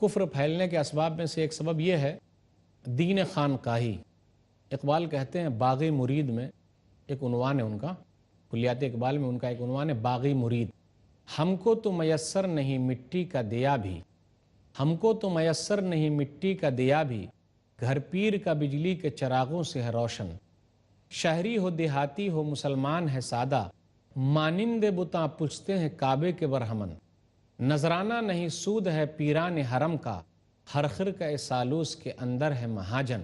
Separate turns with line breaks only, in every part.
کفر پھیلنے کے اسباب میں سے ایک سبب یہ ہے دین خانقاہی۔ اقبال کہتے ہیں باغی مرید میں ایک عنوان ہے ان کا، کلیات اقبال میں ان کا ایک عنوان ہے باغی مرید۔ ہم کو تو میسر نہیں مٹی کا دیا بھی، ہم کو تو میسر نہیں مٹی کا دیا بھی، گھر پیر کا بجلی کے چراغوں سے ہے روشن۔ شہری ہو دیہاتی ہو مسلمان ہے سادہ، مانند بتاں پوچھتے ہیں کعبے کے برہمن۔ نذرانہ نہیں سود ہے پیران حرم کا، ہر خرقہ سالوس کے اندر ہے مہاجن۔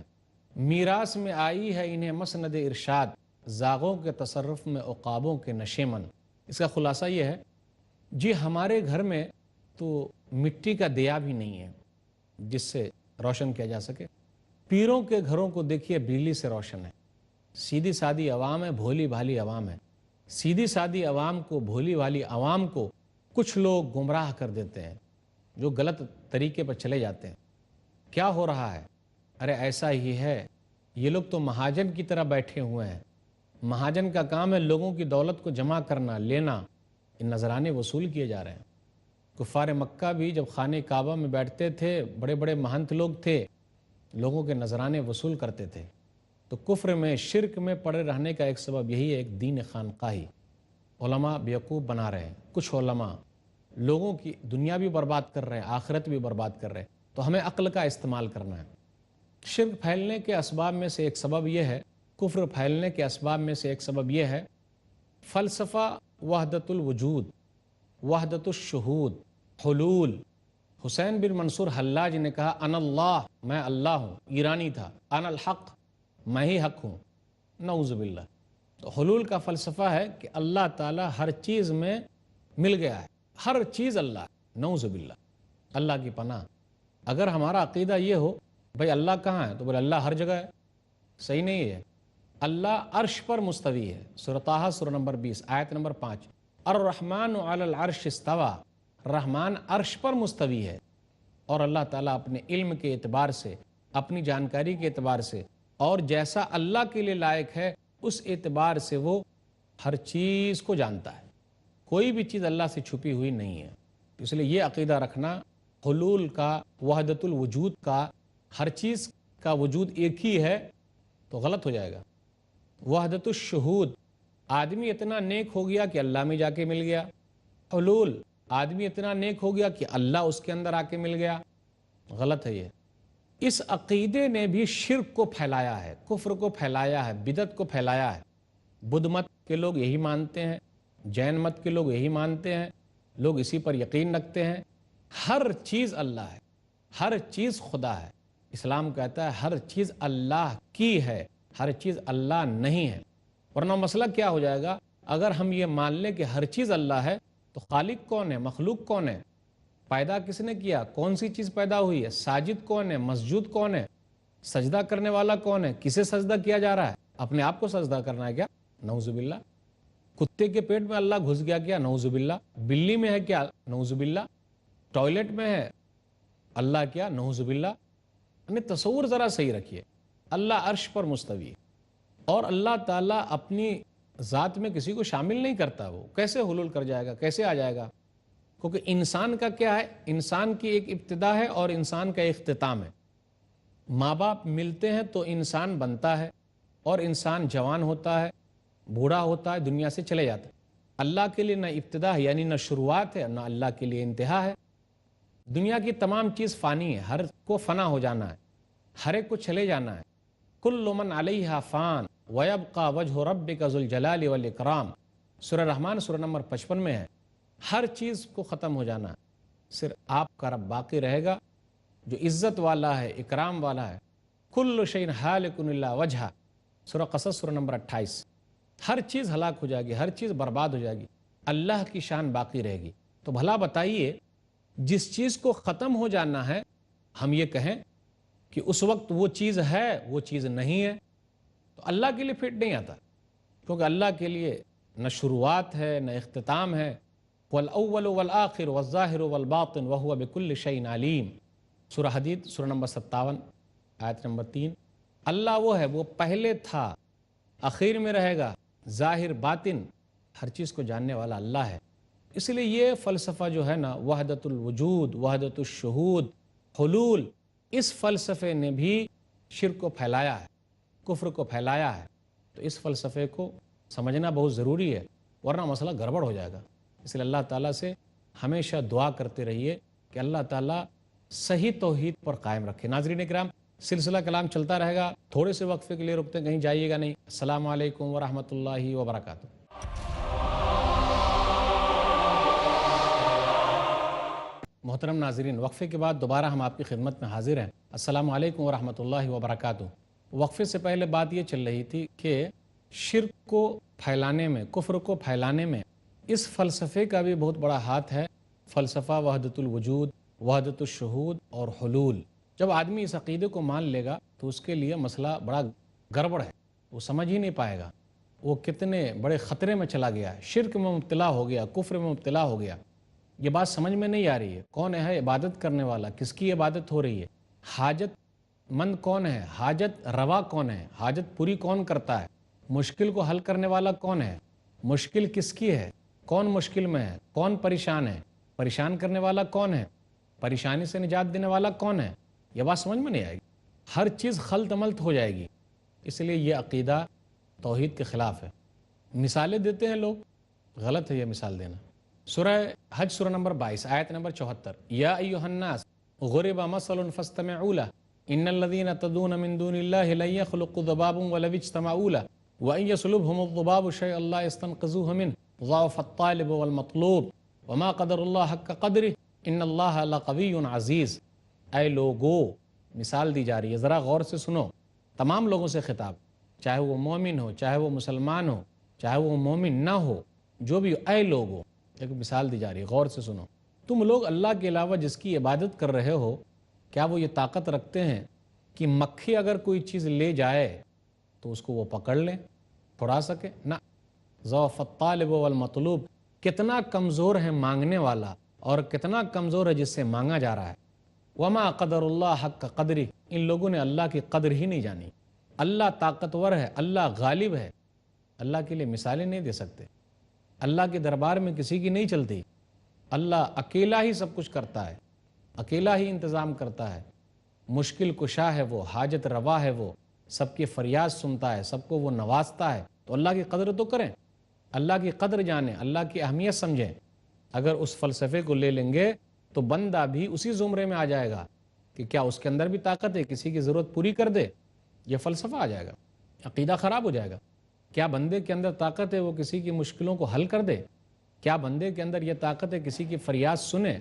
میراث میں آئی ہے انہیں مسند ارشاد، زاغوں کے تصرف میں عقابوں کے نشیمن۔ اس کا خلاصہ یہ ہے جی ہمارے گھر میں تو مٹی کا دیا بھی نہیں ہے جس سے روشن کیا جا سکے۔ پیروں کے گھروں کو دیکھیے بجلی سے روشن ہے۔ سیدھی سادی عوام ہے، بھولی بھالی عوام ہے۔ سیدھی سادی عوام کو، بھولی بھالی عوام کو کچھ لوگ گمراہ کر دیتے ہیں جو غلط طریقے پر چلے جاتے ہیں۔ کیا ہو رہا ہے؟ ارے ایسا ہی ہے، یہ لوگ تو مہاجن کی طرح بیٹھے ہوئے ہیں۔ مہاجن کا کام ہے لوگوں کی دولت کو جمع کرنا، لینا۔ ان نذرانے وصول کیے جا رہے ہیں۔ کفار مکہ بھی جب خانہ کعبہ میں بیٹھتے تھے، بڑے بڑے مہنت لوگ تھے، لوگوں کے نذرانے وصول کرتے تھے۔ تو کفر میں، شرک میں پڑے رہنے کا ایک سبب یہی ہے، ایک دین خانقاہی۔ علماء بیوقوف بنا رہے ہیں، کچھ علماء لوگوں کی دنیا بھی برباد کر رہے ہیں، آخرت بھی برباد کر رہے ہیں۔ تو ہمیں عقل کا استعمال کرنا ہے۔ شرک پھیلنے کے اسباب میں سے ایک سبب یہ ہے، کفر پھیلنے کے اسباب میں سے ایک سبب یہ ہے فلسفہ وحدت الوجود، وحدت الشہود، حلول۔ حسین بن منصور حلاج نے کہا انا اللہ، میں اللہ ہوں، ایرانی تھا۔ انا الحق، میں ہی حق ہوں۔ نعوذ باللہ۔ تو حلول کا فلسفہ ہے کہ اللہ تعالیٰ ہر چیز میں مل گیا ہے، ہر چیز اللہ ہے۔ نعوذ باللہ، اللہ کی پناہ۔ اگر ہمارا عقیدہ یہ ہو بھئی اللہ کہاں ہے، تو بولے اللہ ہر جگہ ہے، صحیح نہیں ہے۔ اللہ عرش پر مستوی ہے۔ سورہ طٰہٰ سورہ نمبر 20 آیت نمبر 5، الرحمن علی العرش استویٰ، رحمان عرش پر مستوی ہے۔ اور اللہ تعالیٰ اپنے علم کے اعتبار سے، اپنی جانکاری کے اعتبار سے، اور جیسا اللہ کے لیے لائق ہے اس اعتبار سے وہ ہر چیز کو جانتا ہے۔ کوئی بھی چیز اللہ سے چھپی ہوئی نہیں ہے۔ اس لیے یہ عقیدہ رکھنا حلول کا، وحدت الوجود کا، ہر چیز کا وجود ایک ہی ہے، تو غلط ہو جائے گا۔ وحدت الشہود، آدمی اتنا نیک ہو گیا کہ اللہ میں جا کے مل گیا۔ حلول، آدمی اتنا نیک ہو گیا کہ اللہ اس کے اندر آ کے مل گیا، غلط ہے یہ۔ اس عقیدے نے بھی شرک کو پھیلایا ہے، کفر کو پھیلایا ہے، بدعت کو پھیلایا ہے۔ بدھ مت کے لوگ یہی مانتے ہیں، جین مت کے لوگ یہی مانتے ہیں، لوگ اسی پر یقین رکھتے ہیں۔ ہر چیز اللہ ہے، ہر چیز خدا ہے۔ اسلام کہتا ہے ہر چیز اللہ کی ہے، ہر چیز اللہ نہیں ہے۔ ورنہ مسئلہ کیا ہو جائے گا؟ اگر ہم یہ مان لیں کہ ہر چیز اللہ ہے تو خالق کون ہے، مخلوق کون ہے، پیدا کس نے کیا، کون سی چیز پیدا ہوئی ہے، ساجد کون ہے، مسجود کون ہے، سجدہ کرنے والا کون ہے، کسے سجدہ کیا جا رہا ہے؟ اپنے آپ کو سجدہ کرنا ہے کیا؟ نعوذ باللہ۔ کتے کے پیٹ میں اللہ گھس گیا کیا؟ نعوذ باللہ۔ بلی میں ہے کیا؟ نعوذ باللہ۔ ٹوائلٹ میں ہے اللہ کیا؟ نعوذ باللہ۔ یعنی تصور ذرا صحیح رکھیے، اللہ عرش پر مستوی ہے، اور اللہ تعالیٰ اپنی ذات میں کسی کو شامل نہیں کرتا۔ وہ کیسے حلول کر جائے گا، کیسے آ جائے گا؟ کیونکہ انسان کا کیا ہے، انسان کی ایک ابتدا ہے اور انسان کا اختتام ہے۔ ماں باپ ملتے ہیں تو انسان بنتا ہے، اور انسان جوان ہوتا ہے، بوڑھا ہوتا ہے، دنیا سے چلے جاتا ہے۔ اللہ کے لیے نہ ابتدا ہے، یعنی نہ شروعات ہے، نہ اللہ کے لیے انتہا ہے۔ دنیا کی تمام چیز فانی ہے، ہر کو فنا ہو جانا ہے، ہر ایک کو چلے جانا ہے۔ کل من علیہا فان ویبقى وجہ ربک ذو الجلال والاکرام، سورہ رحمان سورہ نمبر 55 میں ہے۔ ہر چیز کو ختم ہو جانا ہے، صرف آپ کا رب باقی رہے گا جو عزت والا ہے، اکرام والا ہے۔ کل شیء ہالک الا وجہہ، سورہ قصص سورہ نمبر 28۔ ہر چیز ہلاک ہو جائے گی، ہر چیز برباد ہو جائے گی، اللہ کی شان باقی رہے گی۔ تو بھلا بتائیے، جس چیز کو ختم ہو جانا ہے، ہم یہ کہیں کہ اس وقت وہ چیز ہے، وہ چیز نہیں ہے، تو اللہ کے لیے فٹ نہیں آتا، کیونکہ اللہ کے لیے نہ شروعات ہے نہ اختتام ہے۔ والاول والآخر والظاہر والباطن وہو بکل شیء علیم، سورہ حدید سورہ نمبر 57 آیت نمبر 3۔ اللہ وہ ہے، وہ پہلے تھا، اخیر میں رہے گا، ظاہر باطن ہر چیز کو جاننے والا اللہ ہے۔ اس لیے یہ فلسفہ جو ہے نا، وحدت الوجود، وحدت الشہود، حلول، اس فلسفے نے بھی شرک کو پھیلایا ہے، کفر کو پھیلایا ہے۔ تو اس فلسفے کو سمجھنا بہت ضروری ہے، ورنہ مسئلہ گڑبڑ ہو جائے گا۔ اس لیے اللہ تعالیٰ سے ہمیشہ دعا کرتے رہیے کہ اللہ تعالیٰ صحیح توحید پر قائم رکھے۔ ناظرین کرام، سلسلہ کلام چلتا رہے گا، تھوڑے سے وقفے کے لیے رکتے ہیں، کہیں جائیے گا نہیں۔ السلام علیکم ورحمۃ اللہ وبرکاتہ۔ محترم ناظرین، وقفے کے بعد دوبارہ ہم آپ کی خدمت میں حاضر ہیں۔ السلام علیکم ورحمۃ اللہ وبرکاتہ۔ وقفے سے پہلے بات یہ چل رہی تھی کہ شرک کو پھیلانے میں، کفر کو پھیلانے میں اس فلسفے کا بھی بہت بڑا ہاتھ ہے، فلسفہ وحدت الوجود، وحدت الشہود اور حلول۔ جب آدمی اس عقیدے کو مان لے گا تو اس کے لیے مسئلہ بڑا گڑبڑ ہے، وہ سمجھ ہی نہیں پائے گا، وہ کتنے بڑے خطرے میں چلا گیا ہے، شرک میں مبتلا ہو گیا، کفر میں مبتلا ہو گیا۔ یہ بات سمجھ میں نہیں آ رہی ہے، کون ہے عبادت کرنے والا، کس کی عبادت ہو رہی ہے، حاجت مند کون ہے، حاجت روا کون ہے، حاجت پوری کون کرتا ہے، مشکل کو حل کرنے والا کون ہے، مشکل کس کی ہے، کون مشکل میں ہے، کون پریشان ہے، پریشان کرنے والا کون ہے، پریشانی سے نجات دینے والا کون ہے، یہ بات سمجھ میں نہیں آئے گی، ہر چیز خلط ملط ہو جائے گی۔ اس لیے یہ عقیدہ توحید کے خلاف ہے۔ مثالیں دیتے ہیں لوگ، غلط ہے یہ مثال دینا۔ سورہ حج سورہ نمبر 22 آیت نمبر 74، یا ایھا الناس ضرب مثل فاستمعوا له ان الذين تدعون من دون الله لن يخلقوا ذبابا ولو اجتمعوا له وان يسلبهم الذباب شيئا لا يستنقذوه منه ضعف الطالب والمطلوب وما قدر الله حق قدره ان الله لقوي عزيز۔ اے لوگو، مثال دی جا رہی ہے، ذرا غور سے سنو، تمام لوگوں سے خطاب، چاہے وہ مومن ہو، چاہے وہ مسلمان ہو، چاہے وہ مومن نہ ہو، جو بھی، اے لوگو، ایک مثال دی جا رہی ہے، غور سے سنو۔ تم لوگ اللہ کے علاوہ جس کی عبادت کر رہے ہو، کیا وہ یہ طاقت رکھتے ہیں کہ مکھی اگر کوئی چیز لے جائے تو اس کو وہ پکڑ لیں، چھڑا سکے؟ نہ۔ ضعف الطالب والمطلوب، کتنا کمزور ہے مانگنے والا اور کتنا کمزور ہے جس سے مانگا جا رہا ہے۔ وما قدر اللہ حق قدری، ان لوگوں نے اللہ کی قدر ہی نہیں جانی۔ اللہ طاقتور ہے، اللہ غالب ہے، اللہ کے لیے مثالیں نہیں دے سکتے، اللہ کے دربار میں کسی کی نہیں چلتی، اللہ اکیلا ہی سب کچھ کرتا ہے، اکیلا ہی انتظام کرتا ہے، مشکل کشا ہے وہ، حاجت روا ہے وہ، سب کی فریاد سنتا ہے، سب کو وہ نوازتا ہے۔ تو اللہ کی قدر تو کریں، اللہ کی قدر جانیں، اللہ کی اہمیت سمجھیں۔ اگر اس فلسفے کو لے لیں گے تو بندہ بھی اسی زمرے میں آ جائے گا کہ کیا اس کے اندر بھی طاقت ہے کسی کی ضرورت پوری کر دے، یہ فلسفہ آ جائے گا، عقیدہ خراب ہو جائے گا۔ کیا بندے کے اندر طاقت ہے وہ کسی کی مشکلوں کو حل کر دے؟ کیا بندے کے اندر یہ طاقت ہے کسی کی فریاد سنے؟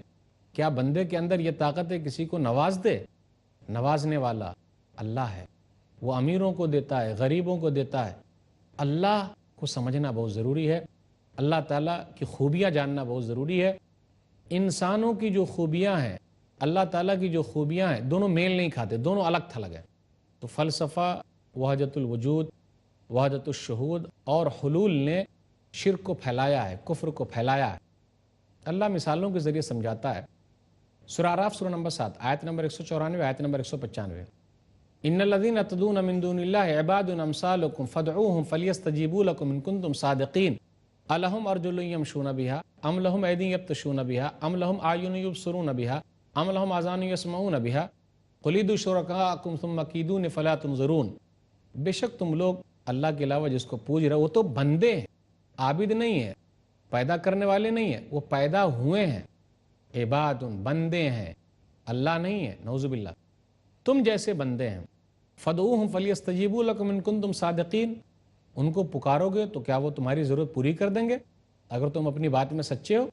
کیا بندے کے اندر یہ طاقت ہے کسی کو نواز دے؟ نوازنے والا اللہ ہے، وہ امیروں کو دیتا ہے، غریبوں کو دیتا ہے۔ اللہ کو سمجھنا بہت ضروری ہے، اللہ تعالیٰ کی خوبیاں جاننا بہت ضروری ہے۔ انسانوں کی جو خوبیاں ہیں، اللہ تعالیٰ کی جو خوبیاں ہیں، دونوں میل نہیں کھاتے، دونوں الگ تھلگ ہیں۔ تو فلسفہ وحدت الوجود، وحدت الشہود اور حلول نے شرک کو پھیلایا ہے، کفر کو پھیلایا ہے۔ اللہ مثالوں کے ذریعے سمجھاتا ہے۔ سورہ اعراف سورہ نمبر 7 آیت نمبر 194، آیت نمبر 195، ان الذین تدعون من دون اللہ عباد امثالکم فادعوہم فلیستجیبوا لکم ان کنتم صادقین الہم ارجل یمشون بہا ام لہم ایدی یبطشون بہا ام لہم اعین یبصرون بہا ام لہم آذان یسمعون بہا قل ادعوا شرکاءکم ثم کیدون فلا تنظرون۔ بے شک تم لوگ اللہ کے علاوہ جس کو پوج رہے وہ تو بندے ہیں، عابد نہیں ہیں، پیدا کرنے والے نہیں ہیں، وہ پیدا ہوئے ہیں، عباد بندے ہیں، اللہ نہیں ہے، نعوذ باللہ، تم جیسے بندے ہیں۔ فدعوہم فلیستجیبوا لکم ان کنتم صادقین، ان کو پکارو گے تو کیا وہ تمہاری ضرورت پوری کر دیں گے اگر تم اپنی بات میں سچے ہو؟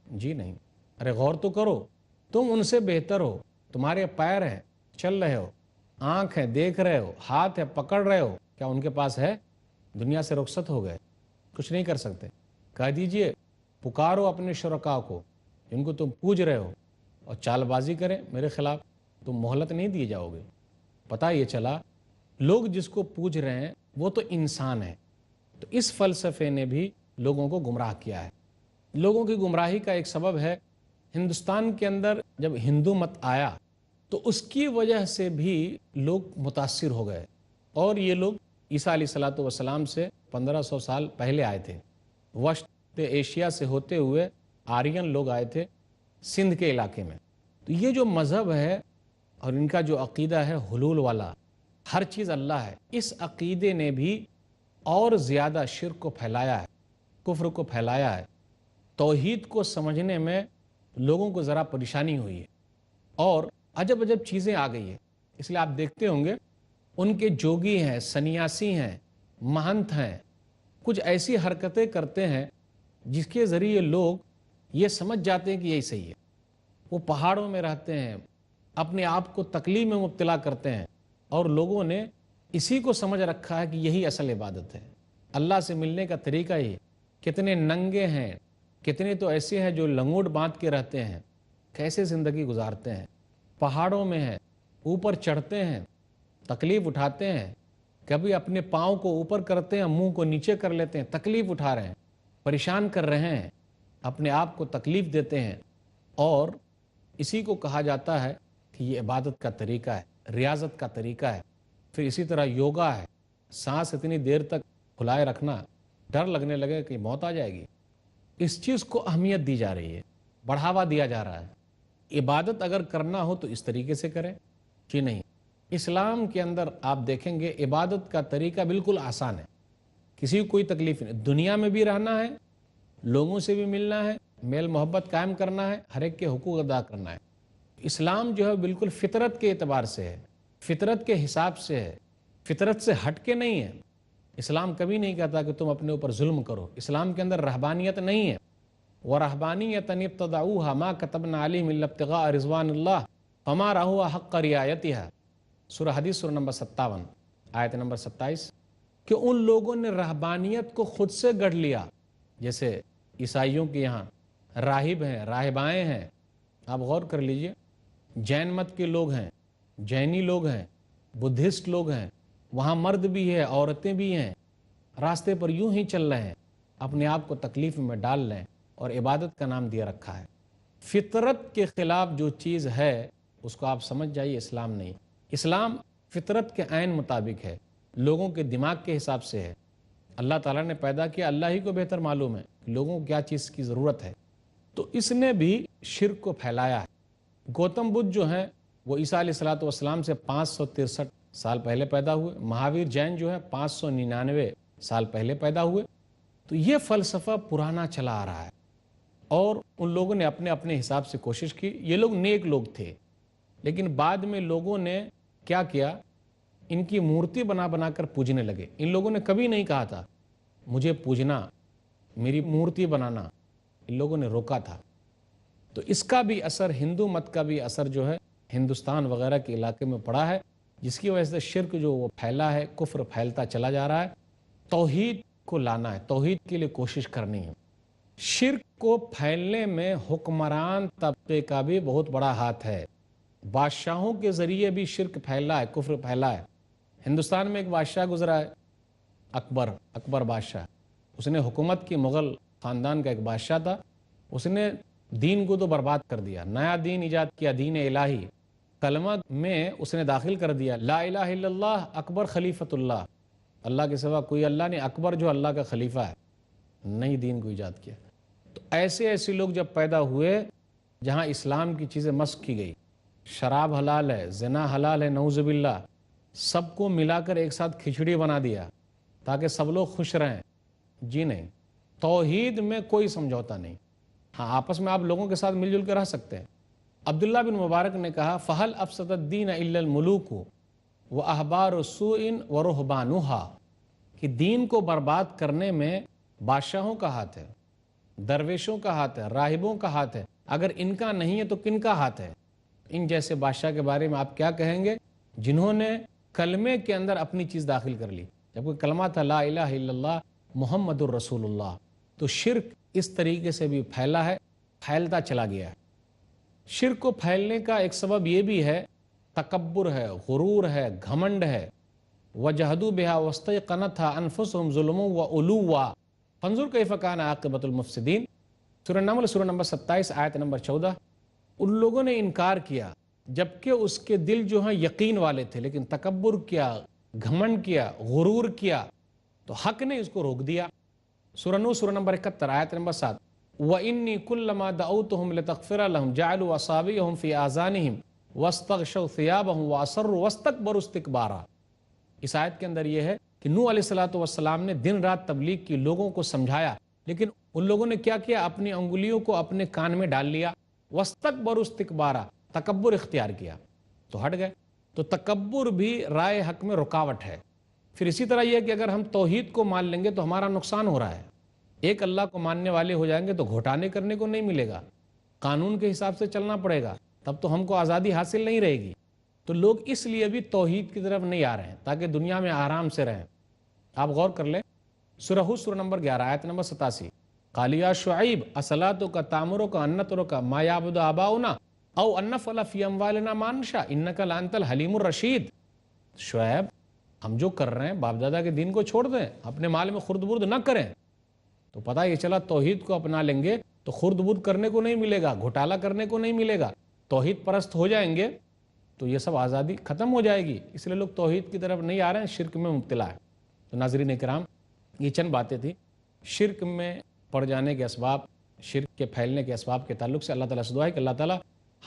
جی نہیں۔ ارے غور تو کرو، تم ان سے بہتر ہو، تمہارے پیر ہیں، چل رہے ہو، آنکھ ہے، دیکھ رہے ہو، ہاتھ ہے، پکڑ رہے ہو، کیا ان کے پاس ہے؟ دنیا سے رخصت ہو گئے، کچھ نہیں کر سکتے۔ کہہ دیجئے پکارو اپنے شرکاء کو جن کو تم پوج رہے ہو اور چال بازی کریں میرے خلاف، تم مہلت نہیں دیے جاؤ گے۔ پتہ یہ چلا لوگ جس کو پوج رہے ہیں وہ تو انسان ہے۔ تو اس فلسفے نے بھی لوگوں کو گمراہ کیا ہے۔ لوگوں کی گمراہی کا ایک سبب ہے ہندوستان کے اندر جب ہندو مت آیا تو اس کی وجہ سے بھی لوگ متاثر ہو گئے، اور یہ لوگ عیسیٰ علیہ الصلوۃ والسلام سے 1500 سال پہلے آئے تھے، وسط ایشیا سے ہوتے ہوئے آرین لوگ آئے تھے سندھ کے علاقے میں۔ تو یہ جو مذہب ہے اور ان کا جو عقیدہ ہے حلول والا، ہر چیز اللہ ہے، اس عقیدے نے بھی اور زیادہ شرک کو پھیلایا ہے، کفر کو پھیلایا ہے۔ توحید کو سمجھنے میں لوگوں کو ذرا پریشانی ہوئی ہے اور عجب عجب چیزیں آ گئی ہیں۔ اس لیے آپ دیکھتے ہوں گے ان کے جوگی ہیں، سنیاسی ہیں، مہنت ہیں، کچھ ایسی حرکتیں کرتے ہیں جس کے ذریعے لوگ یہ سمجھ جاتے ہیں کہ یہی صحیح ہے۔ وہ پہاڑوں میں رہتے ہیں، اپنے آپ کو تکلیف میں مبتلا کرتے ہیں، اور لوگوں نے اسی کو سمجھ رکھا ہے کہ یہی اصل عبادت ہے، اللہ سے ملنے کا طریقہ ہی۔ کتنے ننگے ہیں، کتنے تو ایسے ہیں جو لنگوٹ باندھ کے رہتے ہیں، کیسے زندگی گزارتے ہیں، پہاڑوں میں ہیں، اوپر چڑھتے ہیں، تکلیف اٹھاتے ہیں، کبھی اپنے پاؤں کو اوپر کرتے ہیں، منہ کو نیچے کر لیتے ہیں، تکلیف اٹھا رہے ہیں، پریشان کر رہے ہیں، اپنے آپ کو تکلیف دیتے ہیں، اور اسی کو کہا جاتا ہے کہ یہ عبادت کا طریقہ ہے، ریاضت کا طریقہ ہے۔ پھر اسی طرح یوگا ہے، سانس اتنی دیر تک کھلائے رکھنا، ڈر لگنے لگے کہ موت آ جائے گی، اس چیز کو اہمیت دی جا رہی ہے، بڑھاوا دیا جا رہا ہے۔ عبادت اگر کرنا ہو تو اس طریقے سے کریں کہ نہیں۔ اسلام کے اندر آپ دیکھیں گے عبادت کا طریقہ بالکل آسان ہے، کسی کو کوئی تکلیف نہیں، دنیا میں بھی رہنا ہے، لوگوں سے بھی ملنا ہے، میل محبت قائم کرنا ہے، ہر ایک کے حقوق ادا کرنا ہے۔ اسلام جو ہے بالکل فطرت کے اعتبار سے ہے، فطرت کے حساب سے ہے، فطرت سے ہٹ کے نہیں ہے۔ اسلام کبھی نہیں کہتا کہ تم اپنے اوپر ظلم کرو، اسلام کے اندر رہبانیت نہیں ہے۔ وَرَهْبَانِيَّةً ابْتَدَعُوهَا مَا كَتَبْنَا عَلَيْهِمْ إِلَّا ابْتِغَاءَ رِضْوَانِ اللَّهِ فَمَا رَعَوْهَا حَقَّ رِعَایَتِهَا۔ سورہ حدیث سورہ نمبر 57 آیت نمبر 27، کہ ان لوگوں نے رہبانیت کو خود سے گڑھ لیا، جیسے عیسائیوں کے یہاں راہب ہیں، راہبائیں ہیں، آپ غور کر لیجئے، جین مت کے لوگ ہیں، جینی لوگ ہیں، بدھسٹ لوگ ہیں، وہاں مرد بھی ہے، عورتیں بھی ہیں، راستے پر یوں ہی چل رہے ہیں، اپنے آپ کو تکلیف میں ڈال لیں، اور عبادت کا نام دیا رکھا ہے۔ فطرت کے خلاف جو چیز ہے اس کو آپ سمجھ جائیے اسلام نہیں۔ اسلام فطرت کے عین مطابق ہے، لوگوں کے دماغ کے حساب سے ہے۔ اللہ تعالیٰ نے پیدا کیا، اللہ ہی کو بہتر معلوم ہے لوگوں کو کیا چیز کی ضرورت ہے، تو اس نے بھی شرک کو پھیلایا ہے۔ گوتم بدھ جو ہیں وہ عیسیٰ علیہ السلام سے 563 سال پہلے پیدا ہوئے، مہاویر جین جو ہے 599 سال پہلے پیدا ہوئے۔ تو یہ فلسفہ پرانا چلا آ رہا ہے، اور ان لوگوں نے اپنے اپنے حساب سے کوشش کی۔ یہ لوگ نیک لوگ تھے، لیکن بعد میں لوگوں نے کیا کیا، ان کی مورتی بنا بنا کر پوجنے لگے۔ ان لوگوں نے کبھی نہیں کہا تھا مجھے پوجنا، میری مورتی بنانا، ان لوگوں نے روکا تھا۔ تو اس کا بھی اثر، ہندو مت کا بھی اثر جو ہے ہندوستان وغیرہ کے علاقے میں پڑا ہے، جس کی وجہ سے شرک جو وہ پھیلا ہے، کفر پھیلتا چلا جا رہا ہے۔ توحید کو لانا ہے، توحید کے لیے کوشش کرنی ہے۔ شرک کو پھیلنے میں حکمران طبقے کا بھی بہت بڑا ہاتھ ہے، بادشاہوں کے ذریعے بھی شرک پھیلا ہے، کفر پھیلا ہے۔ ہندوستان میں ایک بادشاہ گزرا ہے، اکبر بادشاہ، اس نے حکومت کی، مغل خاندان کا ایک بادشاہ تھا، اس نے دین کو تو برباد کر دیا، نیا دین ایجاد کیا، دین الہی، کلمہ میں اس نے داخل کر دیا لا الہ الا اللہ اکبر خلیفۃ اللہ، اللہ کے سوا کوئی اللہ نہیں، اکبر جو اللہ کا خلیفہ ہے، نئی دین کو ایجاد کیا۔ تو ایسے لوگ جب پیدا ہوئے جہاں اسلام کی چیزیں مسخ کی گئی، شراب حلال ہے، زنا حلال ہے، نعوذ باللہ، سب کو ملا کر ایک ساتھ کھچڑی بنا دیا تاکہ سب لوگ خوش رہیں، جی نہیں، توحید میں کوئی سمجھوتا نہیں۔ ہاں، آپس میں آپ لوگوں کے ساتھ مل جل کے رہ سکتے ہیں۔ عبداللہ بن مبارک نے کہا فَهَلْ أَفْسَدَ الدِّينَ إِلَّا الْمُلُوكُ وَأَحْبَارُ السُّوءٍ وَرُهْبَانُهَا، کہ دین کو برباد کرنے میں بادشاہوں کا ہاتھ ہے، درویشوں کا ہاتھ ہے، راہبوں کا ہاتھ ہے، اگر ان کا نہیں ہے تو کن کا ہاتھ ہے؟ ان جیسے بادشاہ کے بارے میں آپ کیا کہیں گے جنہوں نے کلمے کے اندر اپنی چیز داخل کر لی، جبکہ کلمہ تھا لا الہ الا اللہ محمد الرسول اللہ۔ تو شرک اس طریقے سے بھی پھیلا ہے، پھیلتا چلا گیا ہے۔ شرک کو پھیلنے کا ایک سبب یہ بھی ہے، تکبر ہے، غرور ہے، گھمنڈ ہے۔ وَجَحَدُوا بِهَا وَاسْتَيْقَنَتْهَا أَنفُسُهُمْ ظُلْمًا وَعُلُوًّا فَانظُرْ كَيْفَ كَانَ عَاقِبَةُ الْمُفْسِدِينَ۔ سورہ نمل سورہ نمبر 27 آیت نمبر 14۔ ان لوگوں نے انکار کیا جبکہ اس کے دل جو ہیں یقین والے تھے، لیکن تکبر کیا، گھمنڈ کیا، غرور کیا، تو حق نے اس کو روک دیا۔ سورہ نور سورہ نمبر 71 آیت نمبر 7۔ وَإِنِّي كُلَّمَا دَعَوْتُهُمْ لِتَغْفِرَ لَهُمْ جَعَلُوا أَصَابِعَهُمْ فِي آذَانِهِمْ وَاسْتَغْشَوْا ثِيَابَهُمْ وَأَصَرُّوا وَاسْتَكْبَرُوا اسْتِكْبَارًا۔ اس آیت کے اندر یہ ہے کہ نوح علیہ السلام نے دن رات تبلیغ کی، لوگوں کو سمجھایا، لیکن ان لوگوں نے کیا کیا؟ اپنی انگلیوں کو اپنے کان میں ڈال لیا، وَاسْتَكْبَرُوا اسْتِكْبَارًا، تکبر اختیار کیا تو ہٹ گئے۔ تو تکبر بھی رائے حق میں رکاوٹ ہے۔ پھر اسی طرح یہ ہے کہ اگر ہم توحید کو مان لیں گے تو ہمارا نقصان ہو رہا ہے۔ ایک اللہ کو ماننے والے ہو جائیں گے تو گھوٹانے کرنے کو نہیں ملے گا، قانون کے حساب سے چلنا پڑے گا، تب تو ہم کو آزادی حاصل نہیں رہے گی۔ تو لوگ اس لیے بھی توحید کی طرف نہیں آ رہے ہیں تاکہ دنیا میں آرام سے رہیں۔ آپ غور کر لیں، سورہ ہود سورہ نمبر 11 آیت نمبر 87، قال یا شعیب اصلاتک تامرک ان نترک ما یعبد آباؤنا او ان نفعل فی اموالنا ما نشاء انک لانت الحلیم الرشید۔ شعیب، ہم جو کر رہے ہیں باپ دادا کے دین کو چھوڑ دیں، اپنے مال میں خرد برد نہ کریں۔ تو پتہ یہ چلا توحید کو اپنا لیں گے تو خرد برد کرنے کو نہیں ملے گا، گھوٹالہ کرنے کو نہیں ملے گا، توحید پرست ہو جائیں گے تو یہ سب آزادی ختم ہو جائے گی۔ اس لیے لوگ توحید کی طرف نہیں آ رہے ہیں، شرک میں مبتلا ہے۔ تو ناظرین کرام، یہ چند باتیں تھیں شرک میں پڑ جانے کے اسباب، شرک کے پھیلنے کے اسباب کے تعلق سے۔ اللہ تعالیٰ سے دعا ہے کہ اللہ تعالیٰ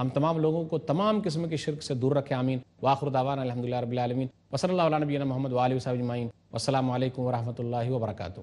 ہم تمام لوگوں کو تمام قسم کے شرک سے دور رکھے، آمین۔ وآخر دعوانا الحمدللہ رب العالمین، وصلی اللہ علی نبینا محمد وآلہ وصحبہ اجمعین، والسلام علیکم ورحمۃ اللہ وبرکاتہ۔